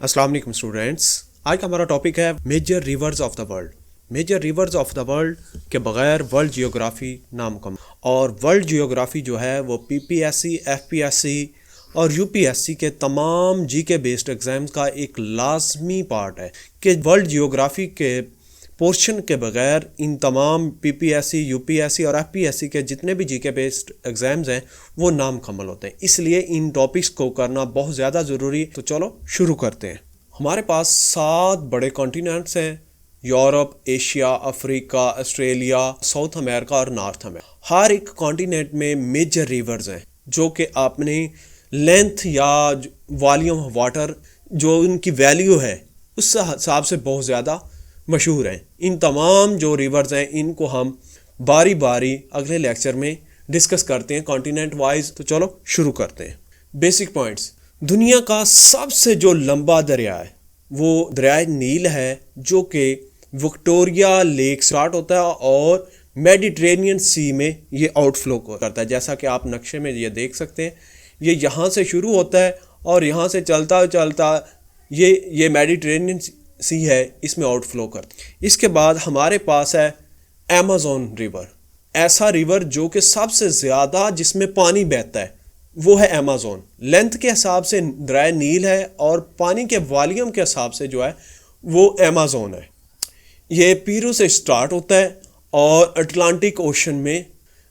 अस्सलाम वालेकुम स्टूडेंट्स। आज का हमारा टॉपिक है major rivers of the world. Major rivers of the world के बगैर वर्ल्ड जियोग्राफी नामुमकिन। और वर्ल्ड जियोग्राफी जो है वो पीपीएससी, एफपीएससी और यूपीएससी के तमाम जीके बेस्ड एग्जाम्स का एक लाजमी पार्ट है कि वर्ल्ड जियोग्राफी के पोर्शन के बगैर इन तमाम पीपीएससी, यूपीएससी और एफपीएससी के जितने भी जीके बेस्ड एग्जाम्स हैं वो नामुकम्मल होते हैं। इसलिए इन टॉपिक्स को करना बहुत ज़्यादा ज़रूरी। तो चलो शुरू करते हैं। हमारे पास 7 बड़े कॉन्टिनेंट्स हैं: Europe, Asia, Africa, Australia, south America और नॉर्थ अमेरिका। हर एक कॉन्टिनेंट में मेजर रिवर्स हैं जो कि अपनी लेंथ या वॉल्यूम ऑफ वाटर जो उनकी वैल्यू है उस हिसाब से बहुत ज़्यादा मशहूर हैं। इन तमाम जो रिवर्स हैं इनको हम बारी बारी अगले लेक्चर में डिस्कस करते हैं कॉन्टिनेंट वाइज। तो चलो शुरू करते हैं। Basic points. दुनिया का सबसे जो लंबा दरिया है वो दरियाए नील है जो कि विक्टोरिया लेक स्टार्ट होता है और मेडिटेरेनियन सी में ये आउटफ्लो करता है। जैसा कि आप नक्शे में ये देख सकते हैं, ये यहाँ से शुरू होता है और यहाँ से चलता चलता ये मेडिटेरेनियन सी है, इसमें आउटफ्लो करता है। इसके बाद हमारे पास है अमेज़न रिवर। ऐसा रिवर जो कि सबसे ज़्यादा जिसमें पानी बहता है वो है अमेज़न। लेंथ के हिसाब से दरिया नील है और पानी के वॉल्यूम के हिसाब से जो है वो अमेज़न है। ये पीरू से स्टार्ट होता है और अटलांटिक ओशन में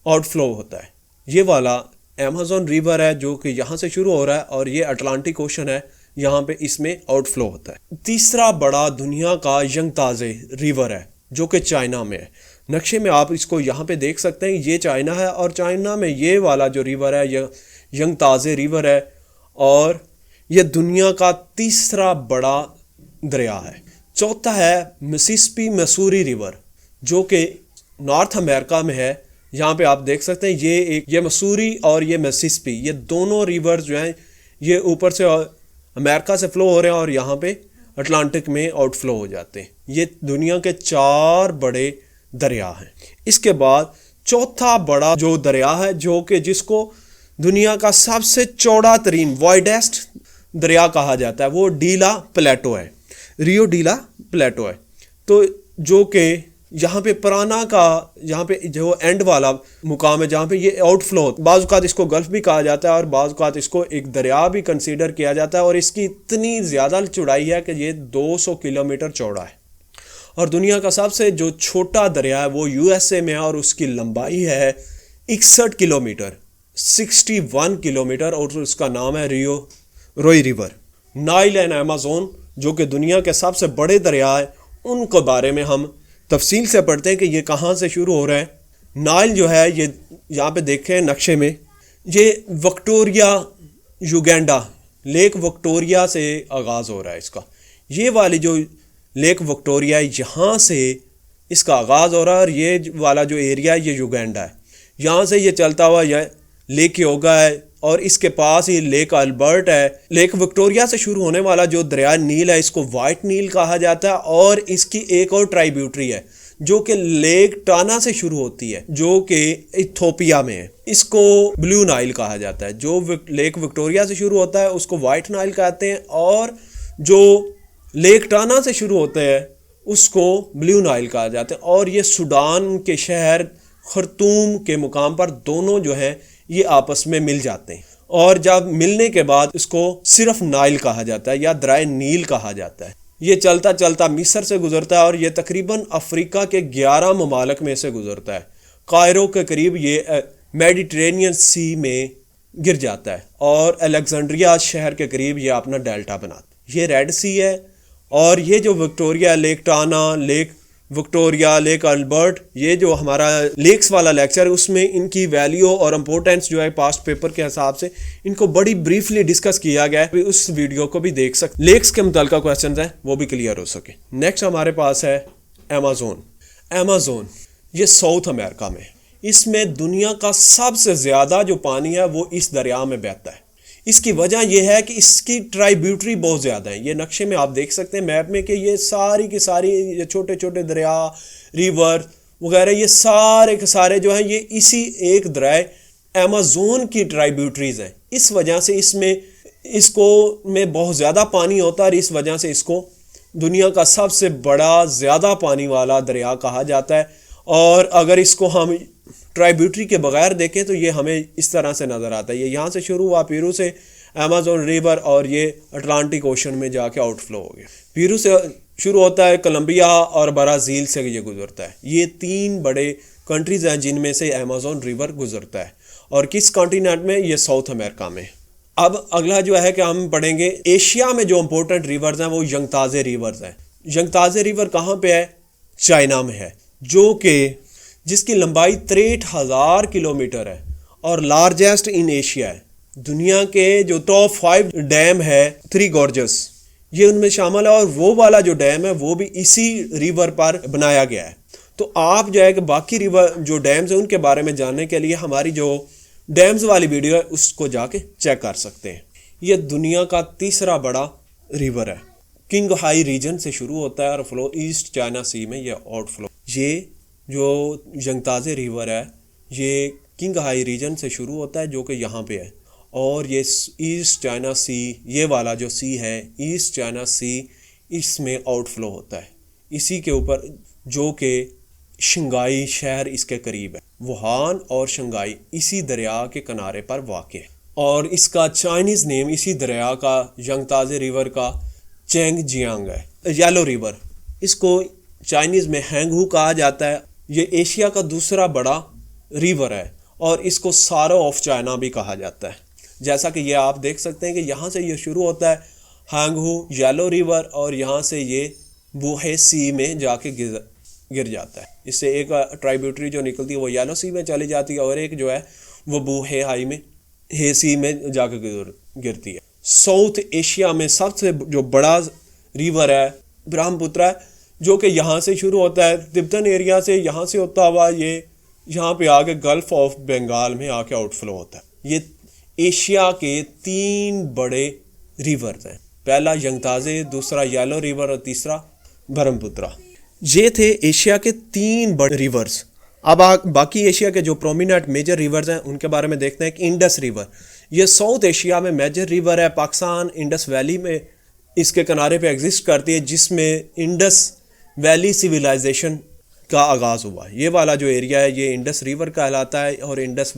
आउटफ्लो होता है। ये वाला अमेज़न रिवर है जो कि यहाँ से शुरू हो रहा है और ये अटलांटिक ओशन है, यहाँ पे इसमें आउटफ्लो होता है। तीसरा बड़ा दुनिया का यंगताज़े रिवर है जो कि चाइना में है। नक्शे में आप इसको यहाँ पे देख सकते हैं, ये चाइना है और चाइना में ये वाला जो रिवर है ये यंगताज़े रिवर है और ये दुनिया का तीसरा बड़ा दरिया है। चौथा है मिसिसिपी मसूरी रिवर जो कि नॉर्थ अमेरिका में है। यहाँ पे आप देख सकते हैं ये मसूरी और ये मिसिसिपी, ये दोनों रिवर जो हैं ये ऊपर से अमेरिका से फ्लो हो रहे हैं और यहाँ पे अटलांटिक में आउटफ्लो हो जाते हैं। ये दुनिया के 4 बड़े दरिया हैं। इसके बाद चौथा बड़ा जो दरिया है जो कि जिसको दुनिया का सबसे चौड़ा तरीन वाइडेस्ट दरिया कहा जाता है वो डीला प्लेटो है, रियो डीला प्लेटो है। तो जो कि यहाँ पे पुराना का यहाँ पे जो एंड वाला मुकाम है जहाँ पे ये आउटफ्लो, बाज़ औक़ात इसको गल्फ भी कहा जाता है और बाज़ औक़ात इसको एक दरिया भी कंसीडर किया जाता है। और इसकी इतनी ज़्यादा चौड़ाई है कि ये 200 किलोमीटर चौड़ा है। और दुनिया का सबसे जो छोटा दरिया है वो यूएसए में है और उसकी लंबाई है 61 किलोमीटर, 61 किलोमीटर और उसका नाम है रोई रिवर। नाइल एंड अमेज़न जो कि दुनिया के सबसे बड़े दरिया है उनके बारे में हम तफसील से पढ़ते हैं कि ये कहाँ से शुरू हो रहा है। नाइल जो है ये यहाँ पे देखें नक्शे में, ये विक्टोरिया युगांडा लेक विक्टोरिया से आगाज़ हो रहा है इसका। ये वाली जो लेक विक्टोरिया है यहाँ से इसका आगाज़ हो रहा है और ये वाला जो एरिया है ये युगांडा है। यहाँ से ये चलता हुआ यह लेक योगा है और इसके पास ही लेक अल्बर्ट है। लेक विक्टोरिया से शुरू होने वाला जो दरिया नील है इसको वाइट नील कहा जाता है और इसकी एक और ट्राइब्यूटरी है जो कि लेक टाना से शुरू होती है जो कि इथियोपिया में है, इसको ब्लू नाइल कहा जाता है। जो लेक विक्टोरिया से शुरू होता है उसको वाइट नाइल कहते हैं और जो लेक टाना से शुरू होता है उसको ब्लू नाइल कहा जाता है। और ये सूडान के शहर खर्तूम के मुकाम पर दोनों जो है ये आपस में मिल जाते हैं और जब मिलने के बाद इसको सिर्फ नाइल कहा जाता है या दरिया नील कहा जाता है। ये चलता चलता मिस्र से गुजरता है और ये तकरीबन अफ्रीका के 11 ममालिक में से गुजरता है। कायरो के करीब ये मेडिटेरेनियन सी में गिर जाता है और अलेक्जेंड्रिया शहर के करीब ये अपना डेल्टा बनाता है। ये रेड सी है और ये जो विक्टोरिया, लेक टाना, लेक विक्टोरिया, लेक अल्बर्ट, ये जो हमारा लेक्स वाला लेक्चर है उसमें इनकी वैल्यू और इम्पोर्टेंस जो है पास्ट पेपर के हिसाब से इनको बड़ी ब्रीफली डिस्कस किया गया है। उस वीडियो को भी देख सकते, लेक्स के मुताल्लिक़ क्वेश्चंस हैं वो भी क्लियर हो सके। नेक्स्ट हमारे पास है अमेज़न। अमेज़न ये साउथ अमेरिका में, इसमें दुनिया का सबसे ज़्यादा जो पानी है वो इस दरिया में बहता है। इसकी वजह यह है कि इसकी ट्राइब्यूटरी बहुत ज़्यादा है। ये नक्शे में आप देख सकते हैं मैप में कि ये सारी की सारी ये छोटे छोटे दरिया, रिवर वगैरह ये सारे के सारे जो हैं ये इसी एक दरिया अमेज़न की ट्राइब्यूटरीज हैं। इस वजह से इसमें इसको में बहुत ज़्यादा पानी होता है और इस वजह से इसको दुनिया का सबसे बड़ा ज़्यादा पानी वाला दरिया कहा जाता है। और अगर इसको हम ट्राइब्यूटरी के बगैर देखें तो ये हमें इस तरह से नज़र आता है। ये यहाँ से शुरू हुआ पेरू से अमेज़न रिवर और ये अटलांटिक ओशन में जाके आउटफ्लो हो गया। पेरू से शुरू होता है, कोलंबिया और ब्राज़ील से ये गुजरता है। ये 3 बड़े कंट्रीज़ हैं जिनमें से अमेज़न रिवर गुजरता है। और किस कॉन्टिनेंट में? ये साउथ अमेरिका में। अब अगला जो है कि हम पढ़ेंगे एशिया में जो इम्पोर्टेंट रिवर्स हैं वो यंगताज़े रिवर्स हैं। यंगताज़े रिवर कहाँ पे है? चाइना में है, जो कि जिसकी लंबाई 63,000 किलोमीटर है और लार्जेस्ट इन एशिया है। दुनिया के जो टॉप 5 डैम है, 3 गॉर्जस, ये उनमें शामिल है। और वो वाला जो डैम है वो भी इसी रिवर पर बनाया गया है। तो आप जो है कि बाकी रिवर जो डैम्स हैं उनके बारे में जानने के लिए हमारी जो डैम्स वाली वीडियो है उसको जाके चेक कर सकते हैं। ये दुनिया का 3रा बड़ा रिवर है। किंग हाई रीजन से शुरू होता है और फ्लो ईस्ट चाइना सी में ये आउटफ्लो। ये जो यंगताज़े रिवर है ये किंग हाई रीजन से शुरू होता है जो कि यहाँ पे है। और ये ईस्ट चाइना सी, ये वाला जो सी है ईस्ट चाइना सी, इसमें आउटफ्लो होता है इसी के ऊपर, जो कि शंघाई शहर इसके करीब है। वुहान और शंघाई इसी दरिया के किनारे पर वाक़ है। और इसका चाइनीज़ नेम इसी दरिया का, यंगताज़े रिवर का, चेंगजियांग है। येलो रिवर, इसको चाइनीज़ में हैंगहू कहा जाता है। ये एशिया का 2रा बड़ा रिवर है और इसको सारो ऑफ चाइना भी कहा जाता है। जैसा कि ये आप देख सकते हैं कि यहाँ से ये शुरू होता है हैंगहू येलो रिवर और यहाँ से ये बूहे सी में जाके गिर जाता है। इससे एक ट्राइब्यूटरी जो निकलती है वो येलो सी में चली जाती है और एक जो है वो बूहे हाई में हे सी में जाके गिरती है। साउथ एशिया में सबसे जो बड़ा रिवर है ब्रह्मपुत्र है, जो कि यहाँ से शुरू होता है तिब्बतन एरिया से, यहाँ से होता हुआ ये यहाँ पे आके गल्फ ऑफ बंगाल में आके आउटफ्लो होता है। ये एशिया के 3 बड़े रिवर्स हैं। पहला यंगताज़े, दूसरा येलो रिवर और तीसरा ब्रह्मपुत्र। ये थे एशिया के 3 बड़े रिवर्स। अब बाकी एशिया के जो प्रोमिनेंट मेजर रिवर्स हैं उनके बारे में देखते हैं कि इंडस रिवर, ये साउथ एशिया में मेजर रिवर है। पाकिस्तान इंडस वैली में इसके किनारे पे एग्जिस्ट करती है, जिसमें इंडस वैली सिविलाइजेशन का आगाज़ हुआ। ये वाला जो एरिया है ये इंडस रिवर कहलाता है और इंडस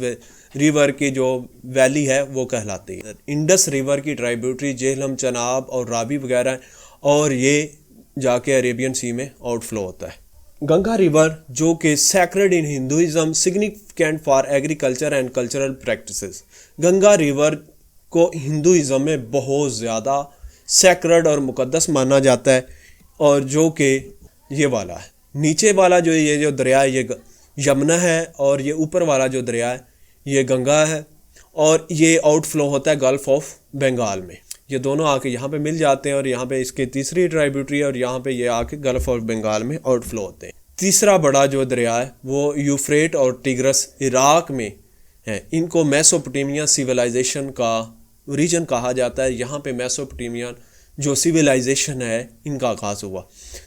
रिवर की जो वैली है वो कहलाती है। इंडस रिवर की ट्राइब्यूटरी झेलम, चनाब और रावी वगैरह, और ये जाके अरेबियन सी में आउटफ्लो होता है। गंगा रिवर, जो कि sacred in Hinduism, significant for agriculture and cultural practices. Ganga river को हिंदुइज्म में बहुत ज़्यादा सैक्रेड और मुकद्दस माना जाता है। और जो कि ये वाला है, नीचे वाला जो ये जो दरिया है ये यमुना है और ये ऊपर वाला जो दरिया है ये गंगा है। और ये आउटफ्लो होता है गल्फ ऑफ बंगाल में। ये दोनों आके यहाँ पे मिल जाते हैं और यहाँ पे इसकी 3री ट्राइब्यूटरी है और यहाँ पे ये आके गल्फ ऑफ बंगाल में आउटफ्लो होते हैं। 3रा बड़ा जो दरिया है वो यूफ्रेट और टिग्रस इराक में है। इनको मेसोपोटामिया सिविलाइजेशन का रीजन कहा जाता है। यहाँ पे मेसोपोटामिया जो सिविलाइजेशन है इनका आगाज़ हुआ।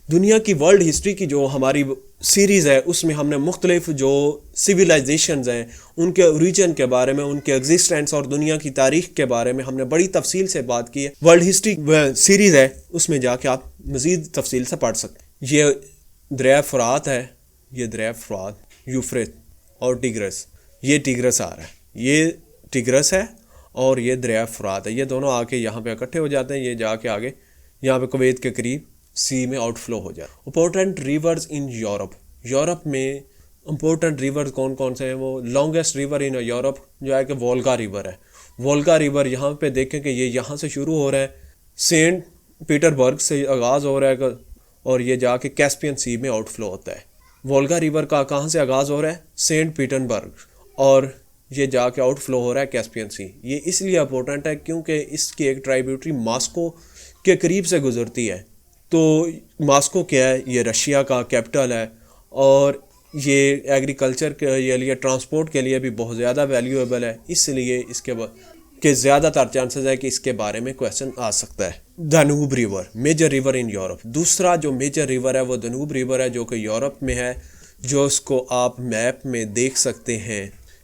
दुनिया की वर्ल्ड हिस्ट्री की जो हमारी सीरीज़ है उसमें हमने मुख्तलिफ जो सिविलाइजेशंस हैं उनके ओरिजिन के बारे में, उनके एग्जिस्टेंस और दुनिया की तारीख के बारे में हमने बड़ी तफसील से बात की है। वर्ल्ड हिस्ट्री सीरीज़ है उसमें जाके आप मज़ीद तफसील से पढ़ सकते हैं। ये दरिया फ़ुरात है, ये दरिया फ़ुरात, यूफ्रेट और टिग्रस, ये टिग्रस आ रहा है, ये टिग्रस है और ये दरिया फ़ुरात है। ये दोनों आके यहाँ पे इकट्ठे हो जाते हैं। ये जाके आगे यहाँ पे कुवैत के करीब सी में आउटफ्लो हो जाए। Important rivers in Europe, Europe में इंपॉर्टेंट रिवर्स कौन कौन से हैं? वो लॉन्गेस्ट रिवर इन यूरोप जो है कि वोल्गा रिवर है। वोल्गा रिवर यहाँ पे देखें कि ये यहाँ से शुरू हो रहा है, सेंट पीटरबर्ग से आगाज़ हो रहा है और ये जाके कैस्पियन सी में आउटफ्लो होता है। वोल्गा रिवर का कहाँ से आगाज़ हो रहा है? सेंट पीटरबर्ग, और ये जाके आउटफ्लो हो रहा है कैस्पियन सी। ये इसलिए इंपॉर्टेंट है क्योंकि इसकी एक ट्राइब्यूटरी मॉस्को के करीब से गुजरती है। तो मॉस्को क्या है? ये रशिया का कैपिटल है और ये एग्रीकल्चर के लिए, ट्रांसपोर्ट के लिए भी बहुत ज़्यादा वैल्यूएबल है। इसलिए इसके के ज़्यादातर चांसेस है कि इसके बारे में क्वेश्चन आ सकता है। Danube river, major river in Europe. दूसरा जो मेजर रिवर है वो दानूब रिवर है जो कि यूरोप में है, जो इसको आप मैप में देख सकते हैं।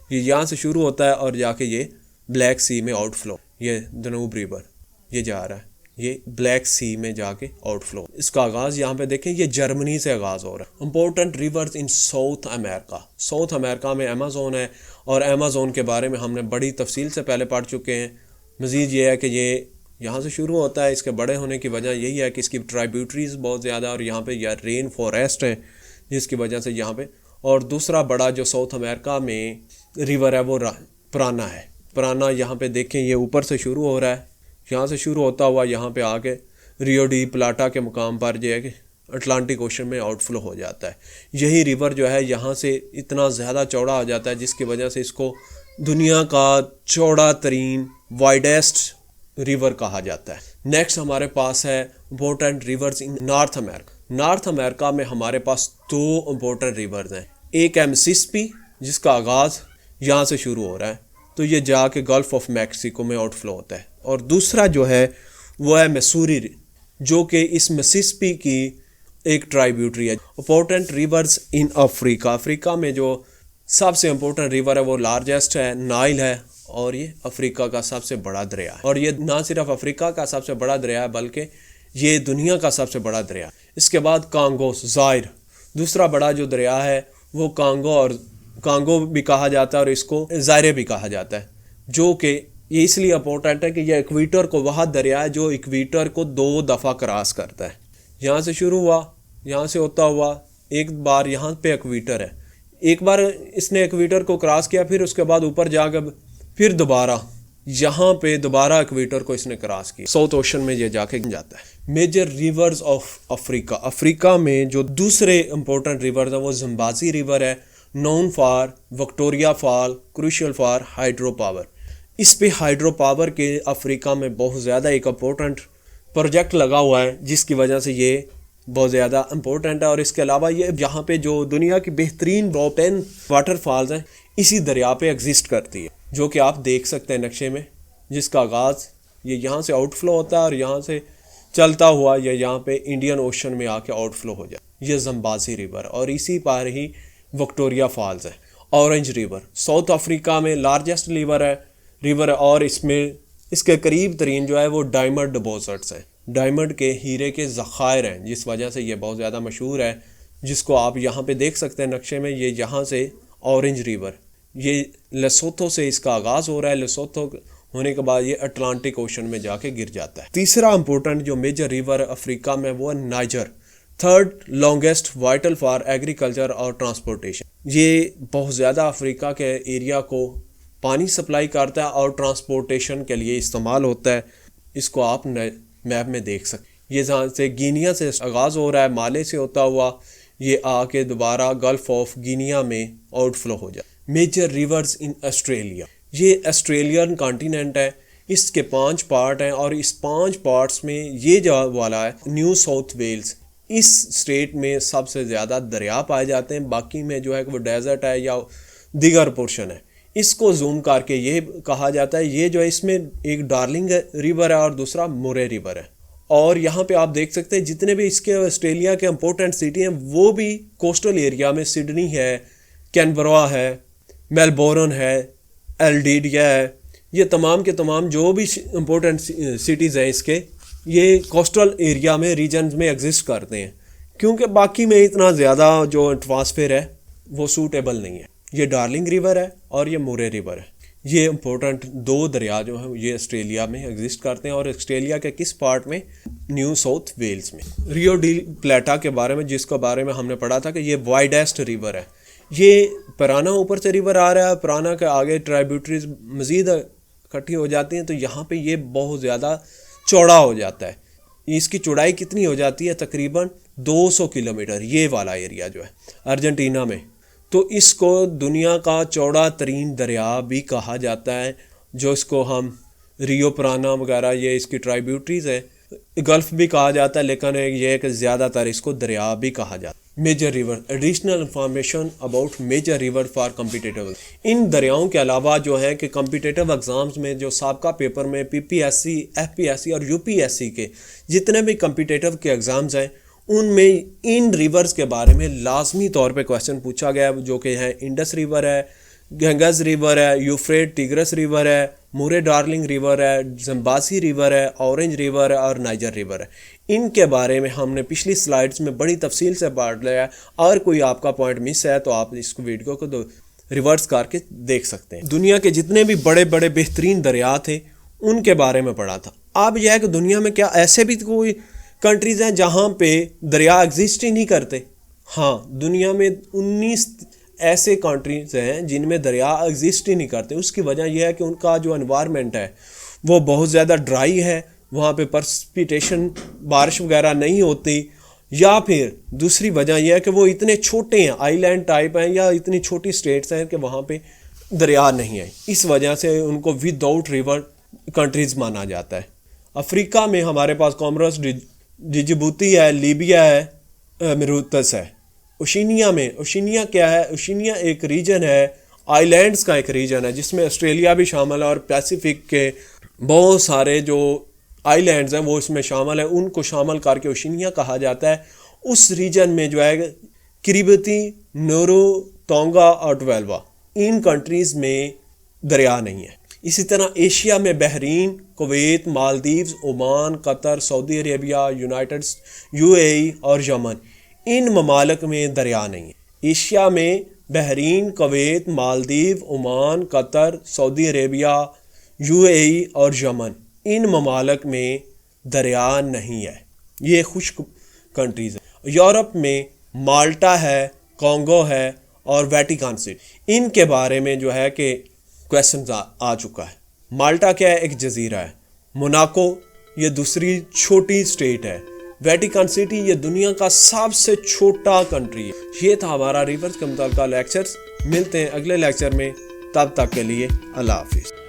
ये यहाँ से शुरू होता है और जाके ये ब्लैक सी में आउटफ्लो। ये दनूब रिवर ये जा रहा है, ये ब्लैक सी में जाके आउटफ्लो। इसका आगाज़ यहाँ पे देखें, ये जर्मनी से आगाज़ हो रहा है। इंपॉर्टेंट रिवर्स इन साउथ अमेरिका, साउथ अमेरिका में अमेज़ोन है, और अमेज़ोन के बारे में हमने बड़ी तफसील से पहले पढ़ चुके हैं। मज़ीद ये है कि ये यहाँ से शुरू होता है, इसके बड़े होने की वजह यही है कि इसकी ट्राइब्यूटरीज बहुत ज़्यादा, और यहाँ पे यह रेन फॉरेस्ट है जिसकी वजह से यहाँ पे। और दूसरा बड़ा जो साउथ अमेरिका में रिवर है वो प्राना है। प्राना यहाँ पे देखें, ये ऊपर से शुरू हो रहा है, यहाँ से शुरू होता हुआ यहाँ पे आके रियो डी प्लाटा के मुकाम पर जो है कि अटलांटिक ओशन में आउटफ्लो हो जाता है। यही रिवर जो है यहाँ से इतना ज़्यादा चौड़ा हो जाता है जिसकी वजह से इसको दुनिया का चौड़ा तरीन वाइडेस्ट रिवर कहा जाता है। नेक्स्ट हमारे पास है इम्पोर्टेंट रिवर्स इन नॉर्थ अमेरिका। नॉर्थ अमेरिका में हमारे पास दो इम्पोर्टेंट रिवर्स हैं। एक है मिसिसिपी जिसका आगाज़ यहाँ से शुरू हो रहा है, तो ये जाके गल्फ ऑफ मैक्सिको में आउटफ्लो होता है। और दूसरा जो है वो है मिसूरी, जो कि इस मिसिसिपी की एक ट्राइब्यूटरी है। Important reverse in Africa, Africa में जो सबसे इम्पोर्टेंट रिवर है वो लार्जेस्ट है, नाइल है, और ये अफ्रीका का सबसे बड़ा दरिया है। और ये ना सिर्फ अफ्रीका का सबसे बड़ा दरिया है बल्कि ये दुनिया का सबसे बड़ा दरिया। इसके बाद कांगो ज़ायर, दूसरा बड़ा जो दरिया है वो कांगो, और कांगो भी कहा जाता है और इसको ज़ायरे भी कहा जाता है, जो कि ये इसलिए इम्पोर्टेंट है कि यह इक्वेटर को, वह दरिया है जो इक्वेटर को 2 दफ़ा क्रॉस करता है। यहाँ से शुरू हुआ, यहाँ से होता हुआ एक बार यहाँ पे इक्वेटर है, एक बार इसने इक्वेटर को क्रॉस किया, फिर उसके बाद ऊपर जाकर फिर दोबारा यहाँ पे दोबारा इक्वेटर को इसने क्रॉस किया, साउथ ओशन में ये जाके जाता है। Major rivers of Africa, Africa में जो दूसरे इम्पोर्टेंट रिवर्स हैं वो ज़िम्बाज़ी रिवर है, known for Victoria fall, crucial for hydro power. इस पे हाइड्रो पावर के अफ्रीका में बहुत ज़्यादा एक इम्पोर्टेंट प्रोजेक्ट लगा हुआ है जिसकी वजह से ये बहुत ज़्यादा इम्पोर्टेंट है। और इसके अलावा ये यहाँ पे जो दुनिया की बेहतरीन टॉप 10 वाटरफॉल्स हैं इसी दरिया पे एग्जिस्ट करती है, जो कि आप देख सकते हैं नक्शे में, जिसका आगाज़ ये यहाँ से आउटफ्लो होता है और यहाँ से चलता हुआ ये यहाँ पे इंडियन ओशन में आके आउटफ्लो हो जाए। ये ज़िम्बाज़ी रिवर, और इसी पर ही विक्टोरिया फॉल्स है। ऑरेंज रिवर साउथ अफ्रीका में लार्जेस्ट रिवर है, और इसमें इसके करीब तरीन जो है वो डायमंड डिपॉजिट्स हैं, डायमंड के हीरे के ज़खायर हैं, जिस वजह से ये बहुत ज़्यादा मशहूर है, जिसको आप यहाँ पे देख सकते हैं नक्शे में। ये यहाँ से ऑरेंज रिवर, ये लेसोथो से इसका आगाज़ हो रहा है, लेसोथो होने के बाद ये अटलांटिक ओशन में जाके गिर जाता है। तीसरा इंपॉर्टेंट जो मेजर रिवर अफ्रीका में वो है niger, third longest, vital for agriculture और ट्रांसपोर्टेशन। ये बहुत ज़्यादा अफ्रीका के एरिया को पानी सप्लाई करता है और ट्रांसपोर्टेशन के लिए इस्तेमाल होता है। इसको आप मैप में देख सकते। ये जहाँ से गिनिया से आगाज़ हो रहा है, माले से होता हुआ ये आके दोबारा गल्फ ऑफ गिनिया में आउटफ्लो हो जाए। मेजर रिवर्स इन ऑस्ट्रेलिया, ये ऑस्ट्रेलियन कॉन्टिनेंट है, इसके 5 पार्ट हैं और इस 5 पार्ट्स में ये जो वाला है न्यू साउथ वेल्स, इस स्टेट में सबसे ज़्यादा दरिया पाए जाते हैं, बाकी में जो है वो डेजर्ट है या दिगर पोर्शन है। इसको जूम करके ये कहा जाता है, ये जो है इसमें एक डार्लिंग रिवर है और दूसरा मुरे रिवर है। और यहाँ पे आप देख सकते हैं जितने भी इसके ऑस्ट्रेलिया के इम्पोर्टेंट सिटी हैं वो भी कोस्टल एरिया में, सिडनी है, कैनबरा है, मेलबोर्न है, एल्डिडिया है, ये तमाम के तमाम जो भी इम्पोर्टेंट सिटीज़ हैं इसके, ये कोस्टल एरिया में, रीजन में एग्जिस्ट करते हैं, क्योंकि बाकी में इतना ज़्यादा जो एटमॉस्फेयर है वो सूटेबल नहीं है। ये डार्लिंग रिवर है और ये मुरे रिवर है। ये इम्पोर्टेंट 2 दरिया जो हैं ये ऑस्ट्रेलिया में एग्जिस्ट करते हैं, और ऑस्ट्रेलिया के किस पार्ट में, न्यू साउथ वेल्स में। रियो डी प्लाटा के बारे में, जिसके बारे में हमने पढ़ा था कि ये वाइडेस्ट रिवर है। ये पराना ऊपर से रिवर आ रहा है, पराना के आगे ट्राइब्यूटरीज मज़ीद इकट्ठी हो जाती हैं, तो यहाँ पे ये बहुत ज़्यादा चौड़ा हो जाता है। इसकी चौड़ाई कितनी हो जाती है, तकरीबन 200 किलोमीटर, ये वाला एरिया जो है अर्जेंटीना में। तो इसको दुनिया का चौड़ा तरीन दरिया भी कहा जाता है, जो इसको हम रियो प्राना वगैरह ये इसकी ट्राइब्यूटरीज है, गल्फ भी कहा जाता है, लेकिन ये है कि ज़्यादातर इसको दरिया भी कहा जाता है। Major river, additional information about major river for competitive. इन दरियाओं के अलावा जो है कि कम्पिटिटिव एग्ज़ाम्स में जो साबका पेपर में PPSC, FPSC और UPSC के जितने भी कम्पिटिटिव के एग्ज़ाम्स हैं उनमें इन रिवर्स के बारे में लाजमी तौर पे क्वेश्चन पूछा गया है, जो कि है इंडस रिवर है, गंगाज रिवर है, यूफ्रेट टिग्रस रिवर है, मुरे डार्लिंग रिवर है, जम्बासी रिवर है, ऑरेंज रिवर है और नाइजर रिवर है। इनके बारे में हमने पिछली स्लाइड्स में बड़ी तफसील से बांट लिया है। अगर कोई आपका पॉइंट मिस है तो आप इस वीडियो को तो रिवर्स करके देख सकते हैं। दुनिया के जितने भी बड़े बड़े बेहतरीन दरिया थे उनके बारे में पढ़ा था। अब यह है कि दुनिया में क्या ऐसे भी कोई कंट्रीज़ हैं जहाँ पे दरिया एग्जिस्ट ही नहीं करते? हाँ, दुनिया में 19 ऐसे कंट्रीज़ हैं जिनमें दरिया एग्जिस्ट ही नहीं करते। उसकी वजह यह है कि उनका जो एनवायरनमेंट है वो बहुत ज़्यादा ड्राई है, वहाँ पे परसिपिटेशन बारिश वगैरह नहीं होती, या फिर दूसरी वजह यह है कि वो इतने छोटे हैं, आइलैंड टाइप हैं या इतनी छोटी स्टेट्स हैं कि वहाँ पे दरिया नहीं है। इस वजह से उनको विदाउट रिवर कंट्रीज़ माना जाता है। अफ्रीका में हमारे पास कोमोरोस, जिबूती है, लीबिया है, मॉरिशस है। ओशिनिया में, ओशिनिया क्या है? ओशिनिया एक रीजन है, आइलैंड्स का एक रीजन है जिसमें ऑस्ट्रेलिया भी शामिल है और पैसिफिक के बहुत सारे जो आइलैंड्स हैं वो इसमें शामिल है। उनको शामिल करके ओशिनिया कहा जाता है। उस रीजन में जो है किरिबती, नोरो, टोंगा और टवेल्वा, इन कंट्रीज़ में दरिया नहीं है। इसी तरह एशिया में Bahrain, Kuwait, Maldives, Oman, Qatar, Saudi Arabia, UAE और यमन, इन ममालिक में दरिया नहीं है। एशिया में Bahrain, Kuwait, Maldives, Oman, Qatar, Saudi Arabia, UAE और यमन, इन ममालिक में दरिया नहीं है। ये खुश्क कंट्रीज़ हैं। यूरोप में माल्टा है, कॉन्गो है और वेटिकन सिटी। इनके बारे में जो है कि क्वेश्चन आ चुका है। माल्टा क्या है? एक जजीरा है। मोनाको ये दूसरी छोटी स्टेट है। वेटिकन सिटी ये दुनिया का सबसे छोटा कंट्री है। ये था हमारा रिवर्स के मुताबिक लेक्चर्स। मिलते हैं अगले लेक्चर में, तब तक के लिए अल्लाह हाफिज़।